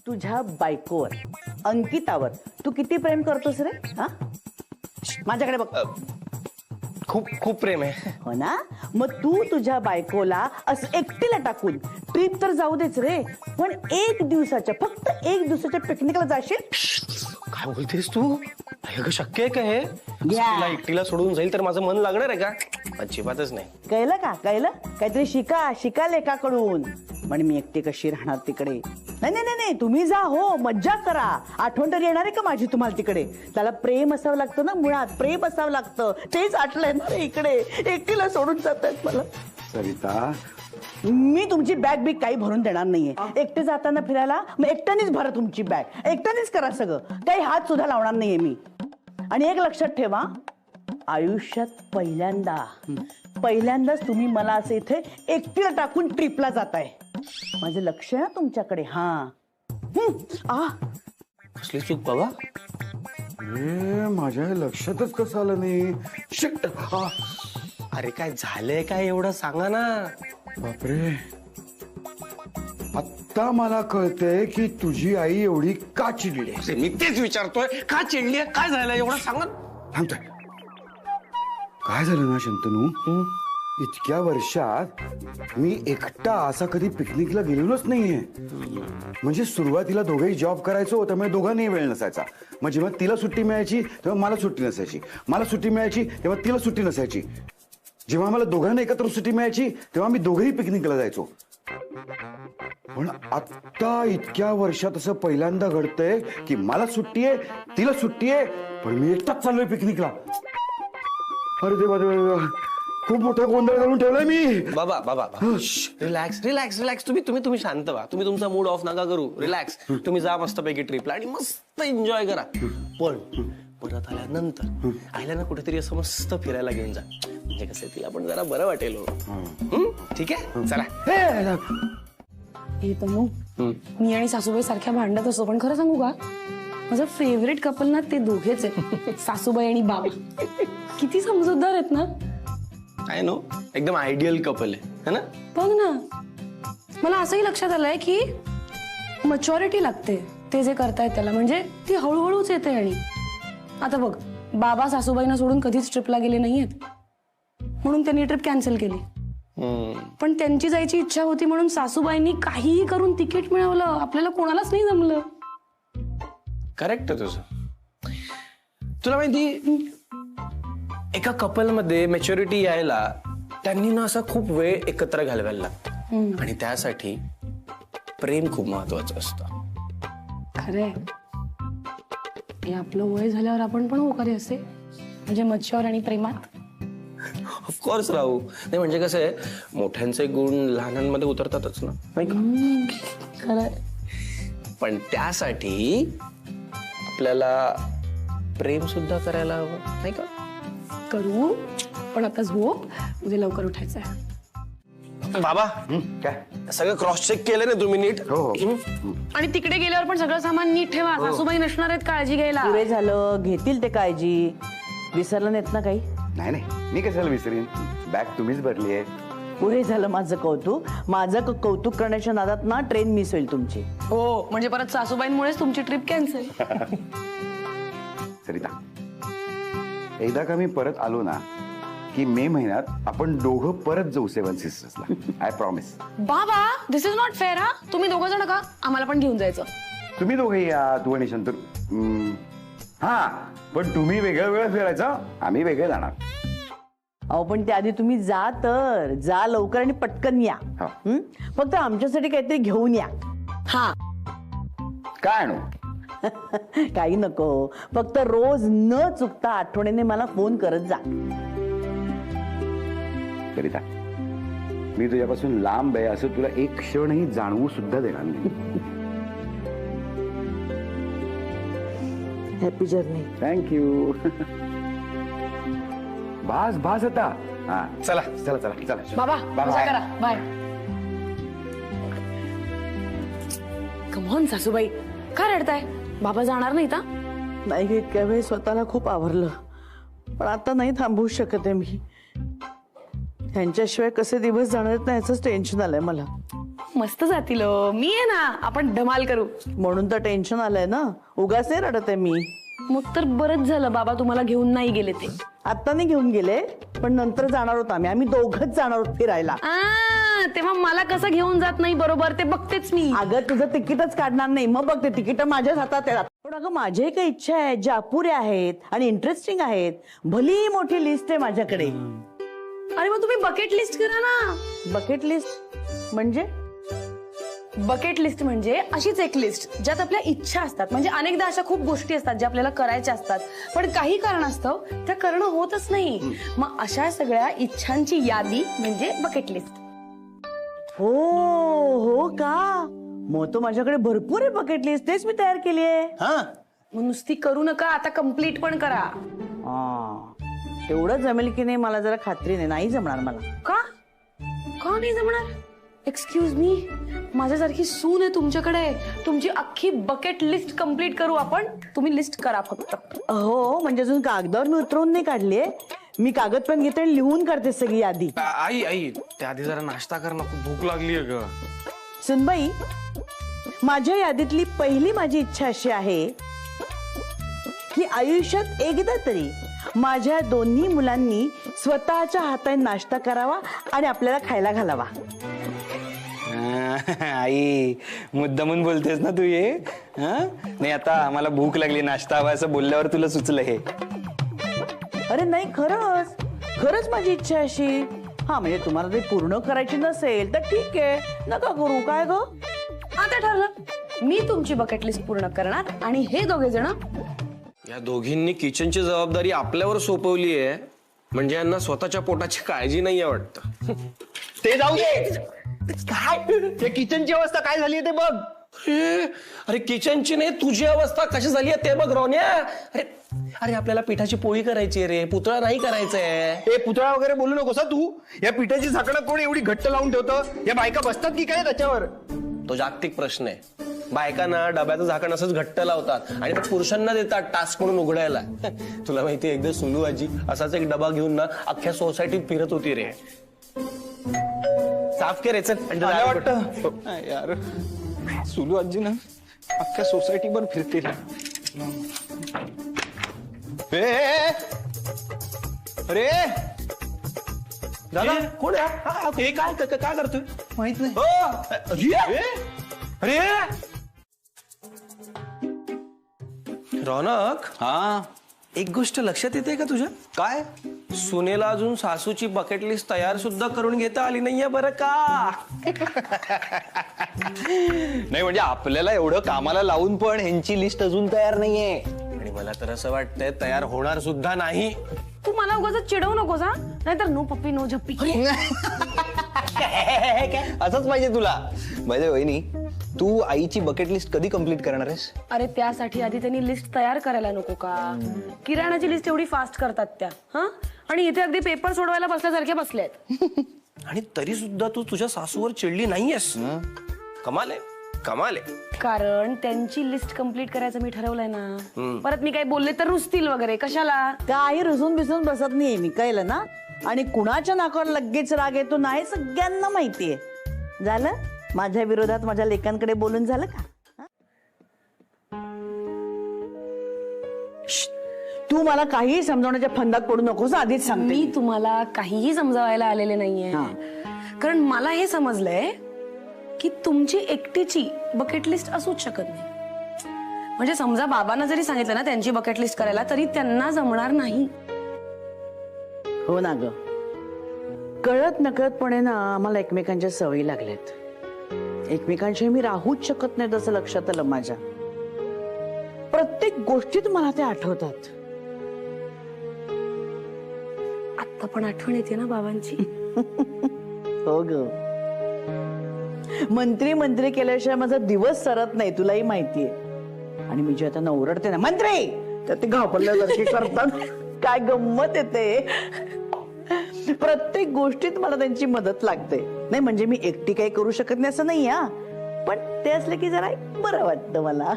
तुझ्या बायकोवर अंकितावर तू किती प्रेम करतोस रे? हा, माझ्याकडे बघ. खूप खूप प्रेम आहे. हो ना, मग तू तुझ्या बायकोला असं एकटीला टाकून ट्रिप तर जाऊ देच रे, पण फक्त एक दिवसाच्या पिकनिकला जाशील? काय बोलतेस तू? अगं शक्य आहे का हे? तिला एकटीला सोडून जाईल तर माझं मन लागणार आहे का? अजिबातच नाही. कळलं का? कळलं? काहीतरी शिका लेकाकडून. पण मी एकटी कशी राहणार तिकडे? नाही, तुम्ही जा, हो मज्जा करा. आठवण तरी येणार आहे का माझी तुम्हाला तिकडे? त्याला प्रेम असावं लागतं ना, मुळात प्रेम असावं लागतं. तेच आठलंय ना इकडे. एकटीला सोडून जातायत मला. सरिता, मी तुमची बॅग बिग काही भरून देणार नाहीये. एकटे जाताना फिरायला मग एकट्यानेच भरा तुमची बॅग, एकट्यानेच करा सगळं, काही हात सुद्धा लावणार नाहीये मी. आणि एक लक्षात ठेवा, आयुष्यात पहिल्यांदाच तुम्ही मला असं इथे एकटीला टाकून ट्रिपला जाताय. माझं लक्ष आहे तुमच्याकडे. हा, कसली चूक बाबा? माझ्या लक्षातच कसं आलं नाही. शिट. अरे काय झालंय काय एवढं सांगा ना. बापरे, आता मला कळतंय की तुझी आई एवढी का चिडली. मी तेच विचारतोय, का चिडली? काय झालं एवढं सांगा. थांबतोय. काय झालं ना शंतनू, इतक्या वर्षात मी एकटा असा कधी पिकनिकला गेलेलोच नाहीये. म्हणजे सुरुवातीला दोघेही जॉब करायचो, त्यामुळे दोघांनाही वेळ नसायचा. मग जेव्हा तिला सुट्टी मिळायची तेव्हा मला सुट्टी नसायची, मला सुट्टी मिळायची तेव्हा तिला सुट्टी नसायची. जेव्हा मला दोघांना एकत्र सुट्टी मिळायची तेव्हा आम्ही दोघेही पिकनिकला जायचो. पण आता इतक्या वर्षात असं पहिल्यांदा घडतंय की मला सुट्टी आहे, तिला सुट्टी आहे, पण मी एकटाच चाललोय पिकनिकला. अरे देवा देवा, खूप मोठा गोंधळ घालून ठेवलाय मी. बाबा रिलॅक्स. तुम्ही शांत व्हा. तुम्ही तुमचा मूड ऑफ नका करू. रिलॅक्स. तुम्ही जा मस्तपैकी ट्रिपला आणि मस्त एन्जॉय करा. पण परत आल्यानंतर आईला ना कुठेतरी असं मस्त फिरायला घेऊन जा. म्हणजे कसं तिला पण जरा बरं वाटेल. ठीक आहे, चला. हे तनू, मी आणि सासूबाई सारख्या भांडत असतो, पण खरं सांगू का, माझं फेवरेट कपल ना ते दोघेच आहे, सासूबाई आणि बाबा. किती समजूतदार आहेत ना. आय नो, एकदम आयडियल कपल आहे ना. बघ ना, मला असंही लक्षात आलंय की मॅच्युरिटी लागते ते जे करतायत त्याला. म्हणजे ती हळूहळूच येते. आणि आता बघ, बाबा सासूबाईंना सोडून कधीच ट्रिपला गेले नाहीयेत, म्हणून त्यांनी ट्रिप कॅन्सल केली. पण त्यांची जायची इच्छा होती म्हणून सासूबाईंनी काहीही करून तिकीट मिळवलं. आपल्याला कोणालाच नाही जमलं. करेक्ट आहे तुझं. तुला माहिती, एका कपल मध्ये मॅच्युरिटी यायला त्यांनी ना असा खूप वेळ एकत्र घालवायला लागतो. आणि त्यासाठी प्रेम खूप महत्वाचं असतं. खरंय. हे आपलं वय झाल्यावर आपण पण होकारी असे, म्हणजे मच्छर आणि प्रेमात. ऑफकोर्स राहू. नाही म्हणजे कसं आहे, मोठ्यांचे गुण लहानांमध्ये उतरतातच ना, नाही का? खरंय. पण त्यासाठी आपल्याला प्रेम सुद्धा करायला हवं, नाही का? करू, पण आता झोप, उद्या लवकर उठायचंय. बाबा, काय सगळं क्रॉस चेक केलं ना तुम्ही नीट? हो. आणि तिकडे गेल्यावर पण सगळं सामान नीट ठेवा. सासूबाई नसणार आहेत काळजी घ्यायला. पुरे झालं, घेतील ते काळजी. विसरलं नाहीत ना काही? नाही, मी कशाला विसरीन. बॅग तुम्हीच भरली आहे. पुरे झालं माझं कौतुक. माझं कौतुक करण्याच्या नादात ना ट्रेन मिस होईल तुमची. हो, म्हणजे परत सासूबाईंमुळेच तुमची ट्रिप कॅन्सल. सरिता, एकदा का मी परत आलो ना की मे महिन्यात आपण दोघं परत जाऊ सेवन सिस्टर्सला. I promise. बाबा, दिस इज नॉट फेअर. हा, तुम्ही दोघं जण का? आम्हाला पण घेऊन जायचं. तुम्ही दोघे या, तू आणि शंतनू. हा, पण तुम्ही वेगळं वेगळं फिरायचं, आम्ही वेगळे जाणार. अहो, पण त्याआधी तुम्ही जा लवकर आणि पटकन या. फक्त आमच्यासाठी काहीतरी घेऊन या. हा, काय आणू? काही नको, फक्त रोज न चुकता आठवणीने मला फोन करत जा. सरिता, मी तुझ्यापासून लांब आहे असं तुला एक क्षणही जाणवू सुद्धा देणार नाही. Happy journey. थँक्यू. भास आता. हा, चला. बाबा, मजा करा. बाय. कमॉन सासूबाई, काय रडताय? बाबा जाणार नाही का? नाही, इतक्या वेळ स्वतःला खूप आवरलं, पण आता नाही थांबवू शकत आहे मी. ह्यांच्याशिवाय कसे दिवस जाणार आहेत ना, याचंच टेन्शन आलंय मला. मस्त जातील हो. मी आहे ना, आपण धमाल करू. म्हणून तर टेन्शन आलंय ना, उगाच नाही रडत आहे मी. मग तर बरंच झालं बाबा तुम्हाला घेऊन नाही गेले ते. आता नाही घेऊन गेले, पण नंतर जाणार होत आम्ही दोघंच जाणार आहोत फिरायला. तेव्हा मला कसं घेऊन जात नाही बरोबर ते बघतेच मी. अगं तुझं तिकीटच काढणार नाही, मग बघ ते तिकीट माझ्याच हातात आहेत. पण अगं माझ्याही काही इच्छा आहेत ज्या अपुऱ्या आहेत आणि इंटरेस्टिंग आहेत. भली मोठी लिस्ट आहे माझ्याकडे. अरे मग तुम्ही बकेट लिस्ट करा ना. बकेट लिस्ट म्हणजे? बकेट लिस्ट म्हणजे अशीच एक लिस्ट ज्यात आपल्या इच्छा असतात. म्हणजे अनेकदा अशा खूप गोष्टी असतात ज्या आपल्याला करायच्या असतात, पण काही कारणास्तव त्या करणं होतच नाही. मग अशा सगळ्या इच्छांची यादी म्हणजे बकेट लिस्ट. हो का? मग तो माझ्याकडे भरपूर आहे बकेट लिस्ट, तेच मी तयार केली आहे. मग नुसती करू नका, आता कम्प्लीट पण करा. तेवढं जमेल की नाही मला जरा खात्री नाही जमणार मला. का नाही जमणार? एक्सक्यूज मी, माझ्यासारखी सून आहे तुमच्याकडे, तुमची अख्खी बकेट लिस्ट कम्प्लीट करू आपण. तुम्ही लिस्ट करा फक्त. हो म्हणजे अजून कागदावर मी उतरवून नाही काढलीये, मी कागद पण घेते आणि लिहून करते सगळी यादी. आई त्याआधी जरा नाश्ता कर ना, खूप भूक लागली आहे ग. सुनबाई, माझ्या यादीतली पहिली माझी इच्छा अशी आहे की आयुष्यात एकदा तरी माझ्या दोन्ही मुलांनी स्वतःच्या हाताने नाश्ता करावा आणि आपल्याला खायला घालावा. आई मुद्दामून बोलतेस ना तू ये. नाही आता मला भूक लागली, नाश्ता हवा असं बोलल्यावर तुला सुचलं हे. अरे नाही, खरंच माझी इच्छा अशी. म्हणजे तुम्हाला ते पूर्ण करायची नसेल तर ठीक आहे, नका करू. काय ग? आता ठरलं, मी तुमची बकेट लिस्ट पूर्ण करणार आणि हे दोघे जण. या दोघींनी किचनची जबाबदारी आपल्यावर सोपवली आहे, म्हणजे यांना स्वतःच्या पोटाची काळजी नाही आहे वाटतं. ते जाऊ दे. काय ते किचनची अवस्था काय झाली ते बघ. अरे किचनची नाही, तुझी अवस्था कशी झाली आहे ते बघ रोन्या. अरे आपल्याला पिठाची पोळी करायची रे, पुतळा नाही करायचंय. हे पुतळा वगैरे बोलू नकोस तू. या पिठाची झाकणं कोण एवढी घट्ट लावून ठेवतं? या बायका बसतात की काय त्याच्यावर? तो जागतिक प्रश्न आहे. बायकांना डब्याचं झाकण असंच घट्ट लावतात आणि ते पुरुषांना देतात टास्क म्हणून उघडायला. तुला माहिती एकदा सुलू आजी असाच एक डबा घेऊन ना अख्ख्या सोसायटीत फिरत होती रे. साफ करायचं वाटतं यार, सुलू आजी ना अख्ख्या सोसायटीवर फिरते. अरे दादा कोण आहे? हे काय करतोय माहित नाही. अरे रौनक, एक गोष्ट लक्षात येते का तुझ्या? काय? सुनेला अजून सासूची बकेट लिस्ट तयार सुद्धा करून घेता आली नाहीये बरं का? नाही म्हणजे आपल्याला एवढं कामाला लावून पण ह्यांची लिस्ट अजून तयार नाहीये. आणि मला तर असं वाटतंय तयार होणार सुद्धा नाही. तू मला उगाच चिडवू नकोस हा, नाहीतर नो पप्पी नो झप्पी. असंच पाहिजे तुला. बाय वहिनी, तू आईची बकेट लिस्ट कधी कंप्लीट करणार आहेस? अरे त्यासाठी आधी त्यांनी लिस्ट तयार करायला नको का? किराणाची लिस्ट एवढी फास्ट करतात त्या. आणि इथे अगदी पेपर सोडवायला बसल्यासारख्या बसल्यात. आणि तरी सुद्धा तू तुझ्या सासूवर चिडली नाहीयेस. कमाल आहे, कमाल आहे. कारण त्यांची लिस्ट कंप्लीट करायचं मी ठरवलंय ना. परत मी काही बोलले तर रुसतील वगैरे, कशाला? काही रुसून बिसून बसत नाहीये मी, कळलं ना? आणि कुणाच्या नाकावर लगेच राग येतो नाही सगळ्यांना माहितीये. झालं, माझ्या विरोधात माझ्या लेकांकडे बोलून झालं का? तू मला काहीही समजवण्याच्या फंदात पडू नकोस, आधीच सांगते. मी तुम्हाला काहीही समजावायला आलेले नाहीये. कारण मला हे समजलंय की तुमची एकटीची बकेट लिस्ट असूच शकत नाही. म्हणजे समजा बाबांना जरी सांगितलं ना त्यांची बकेट लिस्ट करायला, तरी त्यांना जमणार नाही. हो ना ग, कळत नकळतपणे ना आम्हाला एकमेकांच्या सवयी लागल्यात. एकमेकांशी मी राहूच शकत नाही तसं लक्षात आलं माझ्या. प्रत्येक गोष्टीत मला ते आठवतात. आता पण आठवण येते ना बाबांची. हो ग, मंत्री केल्याशिवाय माझा दिवस सरत नाही, तुलाही माहितीये. आणि मी जे आता नवरडते ना मंत्री, तर ते घाबरल्यासारखे करतात. काय गंमत येते. प्रत्येक गोष्टीत मला त्यांची मदत लागते. नाही म्हणजे मी एकटी काही करू शकत नाही असं नाही, पण ते असलं की जरा बरं वाटतं मला.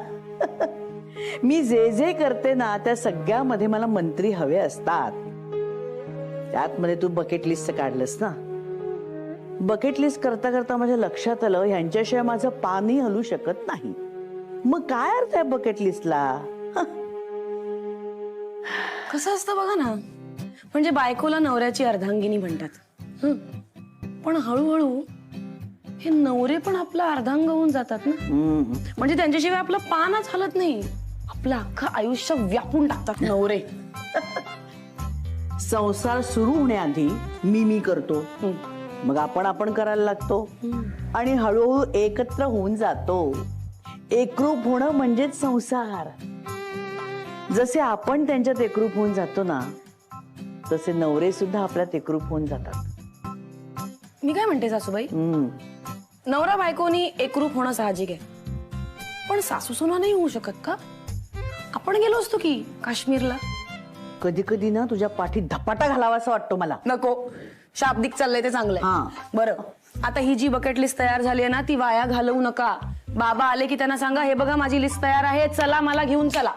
मी जे करते ना त्या सगळ्यामध्ये मला मंत्री हवे असतात. त्यात मध्ये तू बकेट लिस्ट काढलंस ना, बकेट लिस्ट करता करता माझ्या लक्षात आलं ह्यांच्याशिवाय माझं पानही हलू शकत नाही. मग काय अर्थ आहे बकेट लिस्टला? कसं असतं बघा ना, म्हणजे बायकोला नवऱ्याची अर्धांगिनी म्हणतात. पण हळूहळू हे नवरे पण आपला अर्धांग होऊन जातात ना. म्हणजे त्यांच्याशिवाय आपलं पानच हलत नाही. आपलं अख्खं आयुष्य व्यापून टाकतात नवरे. संसार सुरू होण्याआधी मी करतो, मग आपण करायला लागतो आणि हळूहळू एकत्र होऊन जातो. एकरूप होणं म्हणजेच संसार. जसे आपण त्यांच्यात एकरूप होऊन जातो ना, तसे नवरे सुद्धा आपल्यात एकरूप होऊन जातात. मी काय म्हणते सासूबाई, नवरा बायकोनी एकरूप होणं साहजिक आहे, पण सासू सुना नाही होऊ शकत का? आपण गेलो असतो की काश्मीरला. कधी कधी ना तुझ्या पाठीत धपाटा घालावा असं वाटतो मला. नको, शाब्दिक चाललंय ते चांगलंय. हा. बरं, आता ही जी बकेट लिस्ट तयार झाली आहे ना, ती वाया घालवू नका. बाबा आले की त्यांना सांगा, हे बघा माझी लिस्ट तयार आहे, चला मला घेऊन चला.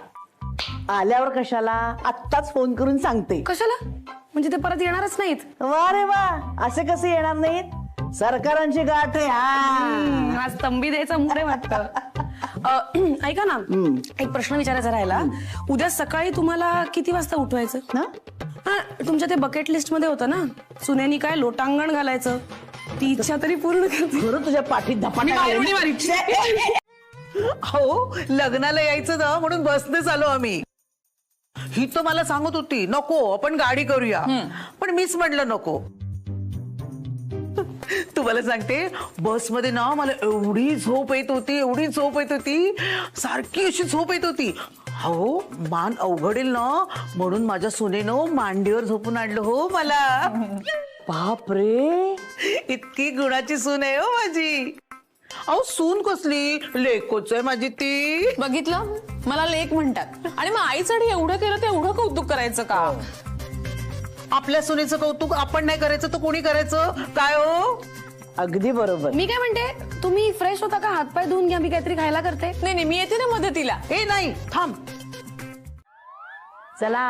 आल्यावर कशाला, आत्ताच फोन करून सांगते. कशाला? म्हणजे ते परत येणारच नाहीत. वा रे वा, असे कसे येणार नाहीत? सरकारांची गाठ आहे. हा, आज तंबी द्यायचा मूड आहे वाटतं. ऐका ना, एक प्रश्न विचारायचा राहिला. उद्या सकाळी तुम्हाला किती वाजता उठवायचं? ना? हा, तुमच्या ते बकेट लिस्ट मध्ये होतं ना, सुनेनी काय लोटांगण घालायचं. ती इच्छा तरी पूर्ण करते. खरं तुझ्या पाठीत धपाटा घालेन. हो, लग्नाला यायचं ना म्हणून बसने आलो आम्ही. ही तर मला सांगत होती नको आपण गाडी करूया, पण मीच म्हटलं नको. तुम्हाला सांगते, बसमध्ये ना मला एवढी झोप येत होती, सारखी अशी झोप येत होती. हो, मान अवघडेल ना म्हणून माझ्या सुनेनं मांडीवर झोपून आणलं हो मला. बाप रे, इतकी गुणाची सून आहे हो माझी. अहो, सून कसली, लेकोच आहे माझी ती. बघितलं, मला लेक म्हणतात आणि मग आईसाठी एवढं केलं तर एवढं कौतुक करायचं का? आपल्या सुनेचं कौतुक आपण नाही करायचं तर कोणी करायचं काय हो? अगदी बरोबर. मी काय म्हणते, तुम्ही फ्रेश होता का? हातपाय धुवून घ्या, मी काहीतरी खायला करते. नाही, मी येते ना मदतीला. ए नाही, थांब. चला,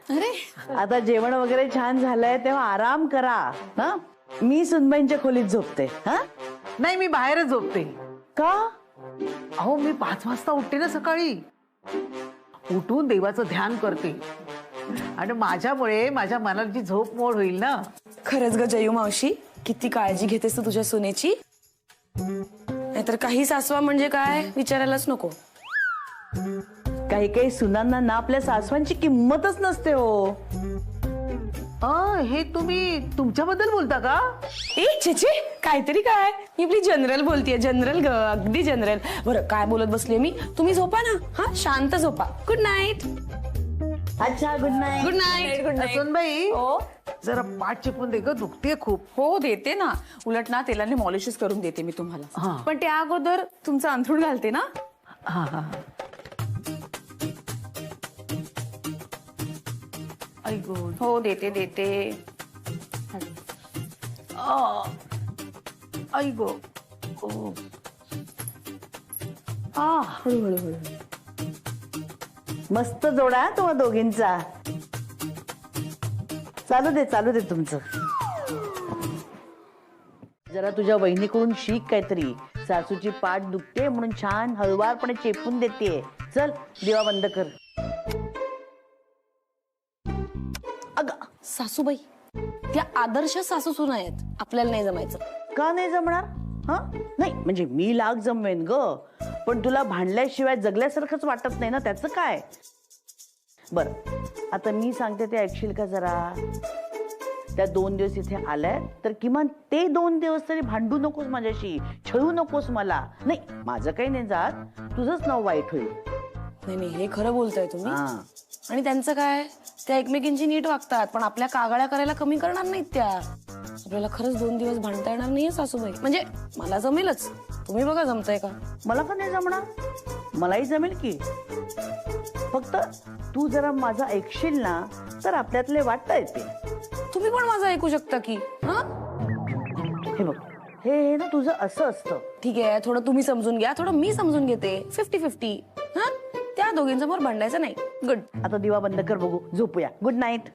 अरे आता जेवण वगैरे छान झालंय तेव्हा आराम करा. हा, मी सुनबाईंच्या खोलीत झोपते. हा, नाही, मी बाहेरच झोपते. का? अहो, मी 5 वाजता उठते ना सकाळी. उठून देवाचं ध्यान करते आणि माझ्यामुळे माझ्या मनाची झोप मोड होईल ना. खरंच ग जयू मावशी, किती काळजी घेतेस तू तुझ्या सुनेची. नाहीतर काही सासवा म्हणजे काय विचारायलाच नको. काही काही सुनांना ना आपल्या सासवांची किंमतच नसते हो. हे तुम्ही तुमच्याबद्दल बोलता का? ए छे, काहीतरी काय, मी आपली जनरल बोलतीये. जनरल ग, अगदी जनरल. बरं, काय बोलत बसलीये मी? तुम्ही झोपा ना. हा, शांत झोपा. Good night. अच्छा, गुड नाईट. Good night. सुनबाई, हो जरा पाठ चिपून दे ग, दुखते खूप. हो, देते ना. उलट ना तेलाने मॉलिशच करून देते मी तुम्हाला. हा. पण त्या अगोदर तुमचं अंथरूण घालते ना. हा हा. आई गो. हो, देते. आई गो. हळूहळू. मस्त जोडा हा तुम्हा दोघींचा. चालू दे तुमचं. जरा तुझ्या वहिनीकडून शिक काहीतरी. सासूची पाठ दुखते म्हणून छान हळुवारपणे चेपून देते. चल, दिवा बंद कर. अगं सासूबाई, त्या आदर्श सासू सुना आहेत, आपल्याला नाही जमायचं. का नाही जमणार? हा, नाही म्हणजे मी लाख जमवेन ग, पण तुला भांडल्याशिवाय जगल्यासारखंच वाटत नाही ना, त्याचं काय? बर, आता मी सांगते ते ऐकशील का जरा? त्या 2 दिवस इथे आल्याय तर किमान ते 2 दिवस तरी भांडू नकोस माझ्याशी, छळू नकोस मला. नाही, माझं काही नाही जात, तुझंच नाव वाईट होईल. नाही, हे खरं बोलताय तुम्ही. हा, आणि त्यांचं काय, त्या एकमेकींची नीट वागतात, पण आपल्या कागाळ्या करायला कमी करणार नाहीत त्या. आपल्याला खरंच 2 दिवस भांडता येणार नाहीये सासूबाई. म्हणजे मला जमेलच, तुम्ही बघा जमतंय का? मला का नाही जमणार? मलाही जमेल की. फक्त तू जरा माझं ऐकशील ना तर आपल्यातले वाटता येते. तुम्ही पण माझं ऐकू शकता की. हा, हे बघ, हे ना तुझं असं असतं. ठीक आहे, थोडं तुम्ही समजून घ्या, थोडं मी समजून घेते. 50-50. हा, त्या दोघींसमोर भांडायचं नाही. गुड. आता दिवा बंद कर, बघू, झोपूया. Good night.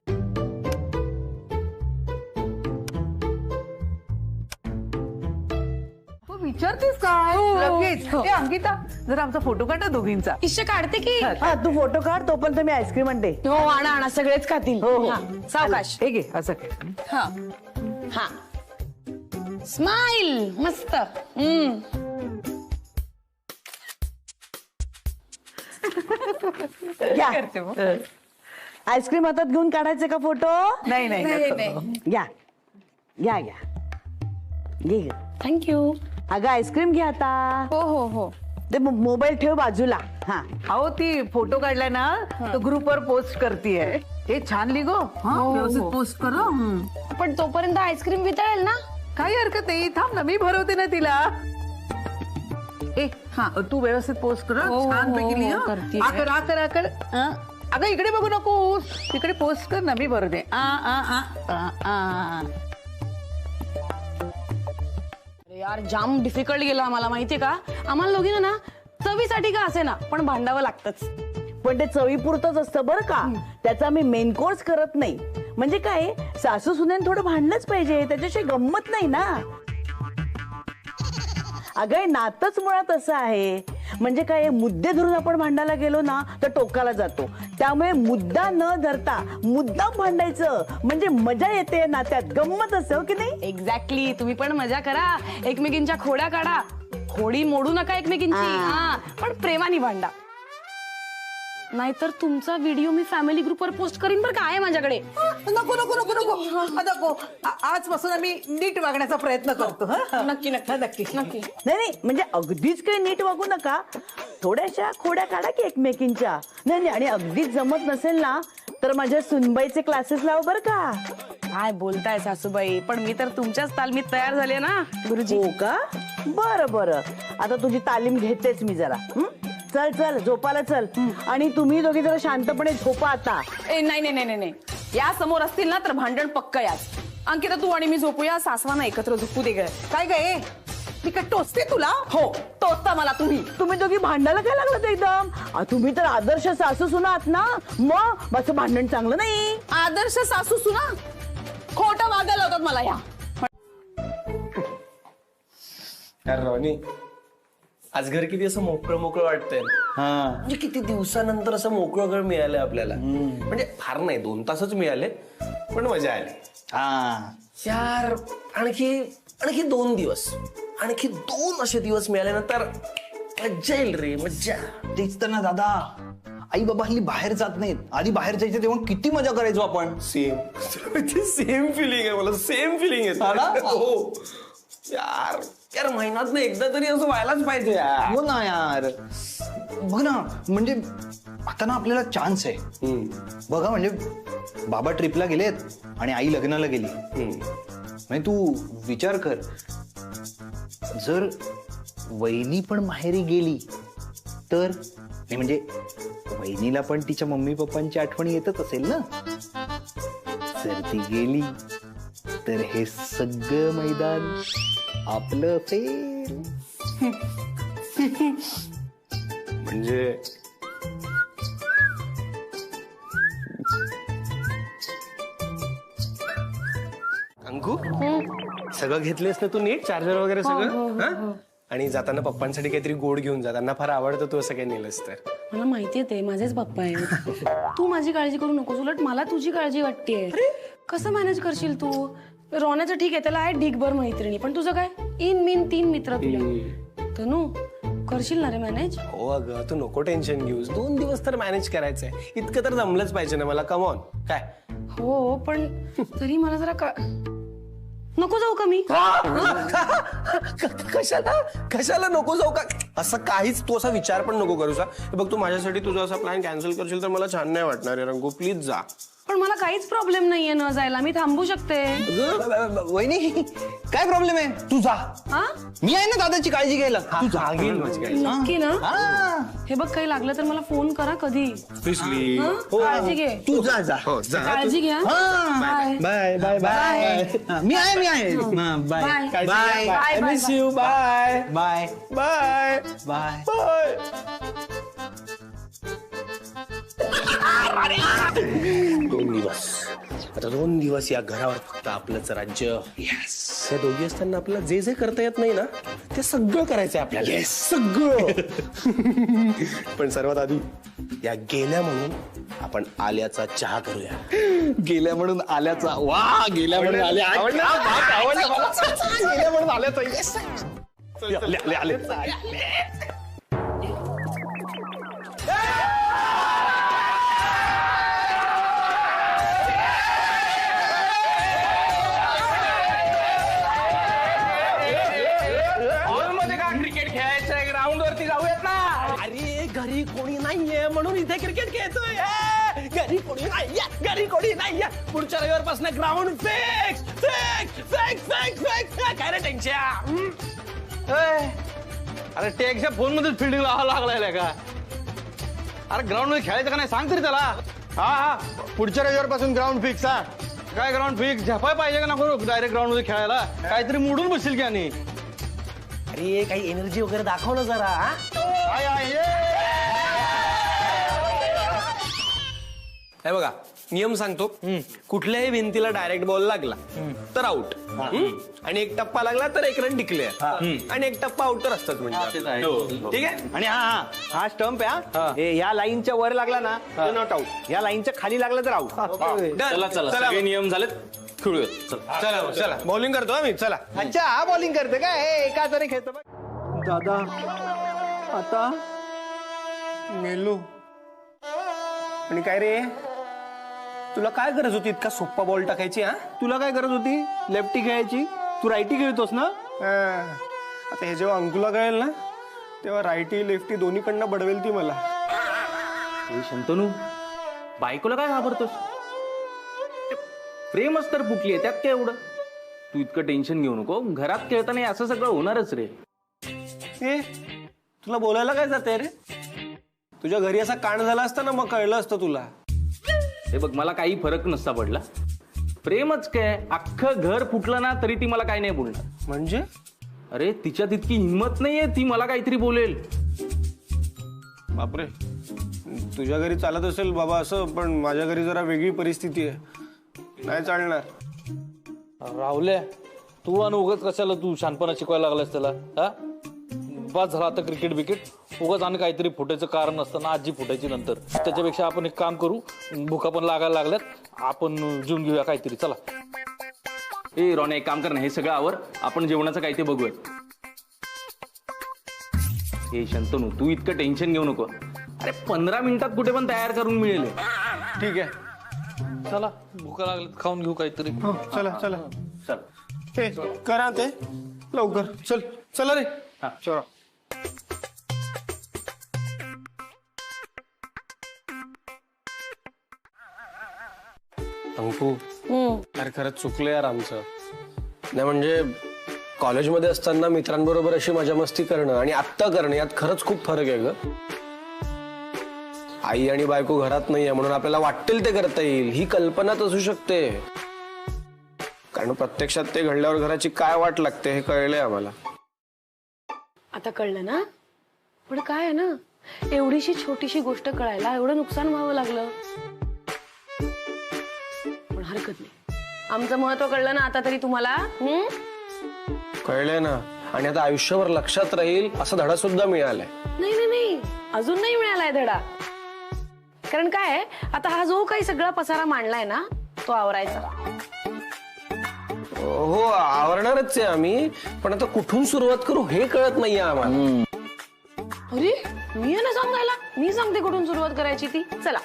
अगं विचारतेस काय लगेच ए अंकिता जरा आमचा फोटो काढा दोघींचा इश्य काढते की हा तू फोटो काढ तोपर्यंत मी आईस्क्रीम आणते. हो आणा आणा सगळेच खातील हा, सावकाश हे घे असं घे. हा हा स्माइल मस्त घ्या आईस्क्रीम हातात घेऊन काढायचे का फोटो? नाही नाही नको. घ्या घ्या घ्या घे घे. थँक्यू. अगं आईस्क्रीम घ्या आता. हो हो हो ते मोबाईल ठेव बाजूला. हा अहो ती फोटो काढलाय ना तो ग्रुपवर पोस्ट करतीये. हे छान लिगो व्यवस्थित पोस्ट कर हं. पण तोपर्यंत आईस्क्रीम वितळेल ना. काही हरकत नाही थांब ना मी भरवते ना तिला. ए हा तू व्यवस्थित पोस्ट कर हो, छान हो, पैकी हो, लिह करतीये. आकर आकर आकर अगं इकडे बघू नको तिकडे पोस्ट कर ना मी भरते अरे यार जाम डिफिकल्ट गेला आम्हाला माहितीये का. आम्हाला दोघींना ना चवीसाठी का असे ना पण भांडावं लागतंच. पण ते चवीपुरतच असतं बरं का. त्याचा मी मेन कोर्स करत नाही. म्हणजे काय सासू सुनेन थोडं भांडलंच पाहिजे त्याच्याशिवाय गंमत नाही ना. अगं नातच मुळात असं आहे. म्हणजे काय मुद्दे धरून आपण भांडायला गेलो ना तर टोकाला जातो. त्यामुळे मुद्दा न धरता मुद्दाम भांडायचं म्हणजे मजा येते नात्यात गंमत असते हो की नाही. एक्झॅक्टली. तुम्ही पण मजा करा एकमेकींच्या खोड्या काढा. खोडी मोडू नका एकमेकींची. हा पण प्रेमाने भांडा. नाहीतर तुमचा व्हिडिओ मी फॅमिली ग्रुपवर पोस्ट करीन बरं काय माझ्याकडे. नको नको नको नको नको आजपासून आम्ही नीट वागण्याचा प्रयत्न करतो हं? नक्की नक्की नक्की नक्की. नाही नाही म्हणजे अगदीच काही नीट वागू नका. थोड्याशा खोड्या काढा की एकमेकींच्या. नाही नाही आणि अगदीच जमत नसेल ना तर माझ्या सुनबाईचे क्लासेस लाव बरं का. काय बोलताय सासूबाई. पण मी तर तुमच्याच तालमीत तयार झाले ना गुरुजी. हो का बरं बरं आता तुझी तालीम घेतेच मी जरा. चल चल झोपायला चल. आणि तुम्ही दोघी जरा शांतपणे झोपा आता. ए नाही नाही नाही नाही या समोर असतील ना तर भांडण पक्क याच. अंकिता तू आणि मी झोपूया सासवांना एकत्र झोपू दे ग. काय गे मी काय टोचते तुला. हो टोचता मला तुम्ही दोघी भांडायला काय लागलं एकदम. तुम्ही तर आदर्श सासू सुना आहात ना. मग माझं भांडण चांगलं नाही. आदर्श सासू सुना खोटं वागायला होतात मला या. यार रॉनी आज घर किती असं मोकळं मोकळं वाटतंय. म्हणजे किती दिवसानंतर असं मोकळं घर मिळालंय आपल्याला. म्हणजे फार नाही 2 तासच मिळाले पण मजा आली. यार आणखी 2 दिवस आणखी 2 असे दिवस मिळाले ना तर मज्जा येईल रे मज्जा. तेच तर ना दादा. आई बाबा हल्ली बाहेर जात नाहीत. आधी बाहेर जायचं तेव्हा किती मजा करायचो आपण. सेम फिलिंग आहे मला. सेम फिलिंग आहे. हो यार यार महिन्यात ना एकदा तरी असं व्हायलाच पाहिजे यार. हो ना यार. बघ ना म्हणजे आता ना आपल्याला चान्स आहे. बघा म्हणजे बाबा ट्रिपला गेलेत आणि आई लग्नाला गेली. म्हणजे तू विचार कर जर वहिनी पण माहेरी गेली तर म्हणजे वहिनीला पण तिच्या मम्मी पप्पांची आठवण येतच असेल ना. जर ती गेली तर हे सगळं मैदान आपलं असेल. म्हणजे अंकू सगळं घेतलेस ना तू नीट चार्जर वगैरे सगळं. हा? आणि जाताना पप्पांसाठी काहीतरी गोड घेऊन जा. त्यांना फार आवडतं तू असं काही नेलंस तर. मला माहितीये ते माझेच पप्पा आहेत. तू माझी काळजी करू नकोस. उलट मला तुझी काळजी वाटतेय. कसं मॅनेज करशील तू. रोण्याचं ठीक आहे त्याला आहे ढीगभर मैत्रिणी. पण तुझं काय इन मीन 3 मित्र तुला. तनू करशील ना रे मॅनेज. हो अगं तू नको टेन्शन घेऊस. 2 दिवस तर मॅनेज करायचंय. इतकं तर जमलंच पाहिजे ना मला. कमॉन काय. हो पण तरी मला जरा नको जाऊ का मी. कशाला नको जाऊ का. असं काहीच तू असा विचार पण नको करूस. बघ तू माझ्यासाठी तुझा असा प्लॅन कॅन्सल करशील तर मला छान नाही वाटणार आहे रंगू. प्लीज जा. पण मला काहीच प्रॉब्लेम नाहीये न जायला. मी थांबू शकते. वहिनी काय प्रॉब्लेम आहे. तू जा. हा मी आहे ना दादाची काळजी घ्यायला. तू जा. घेईल माझी काळजी. नक्की ना. हा. हे बघ काही लागलं तर मला फोन करा कधी. Obviously. हं? काळजी घे. तू जा जा. हो जा. काळजी घ्या. बाय. Bye bye bye. मी आहे bye bye. Bye bye. Miss you. Bye bye bye bye. Bye. 2 दिवस आता 2 दिवस या घरावर फक्त आपलंच राज्य. हे दोघी असताना आपल्याला जे जे करता येत नाही ना ते सगळं करायचंय आपल्याला. सगळं. पण सर्वात आधी या गेल्या म्हणून आपण आल्याचा चहा करूया. गेल्या म्हणून आल्याचा. वा, गेल्या म्हणून आल्या. आवडलं मला. गेल्या म्हणून आल्याचा. Yes. आले. हॉलमध्ये का क्रिकेट खेळायचंय? ग्राउंड वरती जाऊयात ना. अरे घरी कोणी नाहीये म्हणून इथे क्रिकेट खेळतोय. घरी कोणी नाहीये, घरी कोणी नाहीये. पुढच्या रविवारपासून ground fix fix fix fix fix. काय रे टेन्शन? अरे टेकच्या फोन मध्येच फिल्डिंग लागलाय का? अरे ग्राउंड मध्ये खेळायचं का नाही सांग तरी त्याला. हा, पुढच्या रविवारपासून ग्राउंड फिक्स. हा, काय ग्राउंड फिक्स? झपाय पाहिजे का नको डायरेक्ट ग्राउंड मध्ये खेळायला? काहीतरी मोडून बसशील की आणि. अरे काही एनर्जी वगैरे दाखव ना जरा. हे बघा नियम सांगतो. कुठल्याही भिंतीला डायरेक्ट बॉल लागला तर आउट, आणि एक टप्पा लागला तर 1 रन डिक्लेअर, आणि एक टप्पा आउट तर असतात म्हणजे. ठीक आहे. आणि हा स्टंप आहे. या लाईनच्या वर लागला ना नॉट आउट. या लाईनच्या खाली लागला तर आउट. चला चला सगळे नियम झालेत. खेळूयात. चला चला बॉलिंग करतो आम्ही. चला. अच्छा, हा बॉलिंग करते काय? एका हाताने खेळतो. दादा आता मेलो. आणि काय रे तुला काय गरज होती इतका सोप्पा बॉल टाकायची? हा, तुला काय गरज होती लेफ्टी खेळायची? तू रायटी खेळतोस ना. आता हे जेव्हा अंकुला कळेल ना तेव्हा रायटी लेफ्टी दोन्हीकडनं बडवेल ती मला. शंतनू, बायकोला काय घाबरतोस? प्रेमच तर फुटली आहे, त्यात काय एवढं? तू इतकं टेन्शन घेऊ नको. घरात खेळताना असं सगळं होणारच रे. ए तुला बोलायला काय जाते रे? तुझ्या घरी असा कांड झाला असता ना मग कळलं असतं तुला. हे बघ, मला काही फरक नसता पडला. प्रेमच काय, अख्खं घर फुटलं ना तरी ती मला काही नाही बोलणार. म्हणजे? अरे तिच्यात इतकी हिंमत नाहीये, ती मला काहीतरी बोलेल. बापरे, तुझ्या घरी चालत असेल बाबा असं, पण माझ्या घरी जरा वेगळी परिस्थिती आहे. नाही चालणार. राहुल्या, तू आणि उगाच कशाला तू शहाणपणा शिकवायला लागलास त्याला? हा, बस झाला आता क्रिकेट बिकेट. उगाच आणि काहीतरी फुटायचं कारण असतं ना, आजी फुटायची नंतर. त्याच्यापेक्षा आपण एक काम करू, भुका पण लागायला लागल्यात, आपण जेवून घेऊया काहीतरी. चला. ए रॉने, एक काम कर ना, हे सगळं आवर, आपण जेवणाचं काय ते बघूयात. ए शंतनू, तू इतकं टेन्शन घेऊ नको. अरे 15 मिनिटात कुठे पण तयार करून मिळेल. ठीक आहे. चला, भुका लागल्यात, खाऊन घेऊ काहीतरी. चला चला चल. हे करा ते लवकर. चल चला रे. चला. अंकू, यार खरंच चुकलं यार आमचं. नाही म्हणजे कॉलेजमध्ये असताना मित्रांबरोबर अशी मजा मस्ती करणं आणि आत्ता करणं यात खरंच खूप फरक आहे ग. आई आणि बायको घरात नाहीये म्हणून आपल्याला वाटेल ते करता येईल ही कल्पनाच असू शकते, कारण प्रत्यक्षात ते घडल्यावर घराची काय वाट लागते हे कळलंय आम्हाला. आता कळलं ना. पण काय आहे ना, एवढीशी छोटीशी गोष्ट कळायला एवढं नुकसान व्हावं लागलं. पण हरकत नाही, आमचं महत्व कळलं ना आता तरी तुम्हाला. कळलंय ना, आणि आता आयुष्यभर लक्षात राहील असा धडा सुद्धा मिळालाय. नाही नाही नाही, अजून नाही मिळालाय धडा. कारण काय आहे, आता हा जो काही सगळा पसारा मांडलाय ना तो आवरायचा. हो आवरणारच आहे आम्ही, पण आता कुठून सुरुवात करू हे कळत नाहीये आम्हाला. अरे मी आहे ना सांगायला, मी सांगते कुठून सुरुवात करायची ती. चला.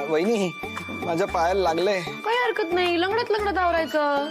वहिनी, माझ्या पायाला लागलंय. काही हरकत नाही, लंगडत लंगडत आवरायचं.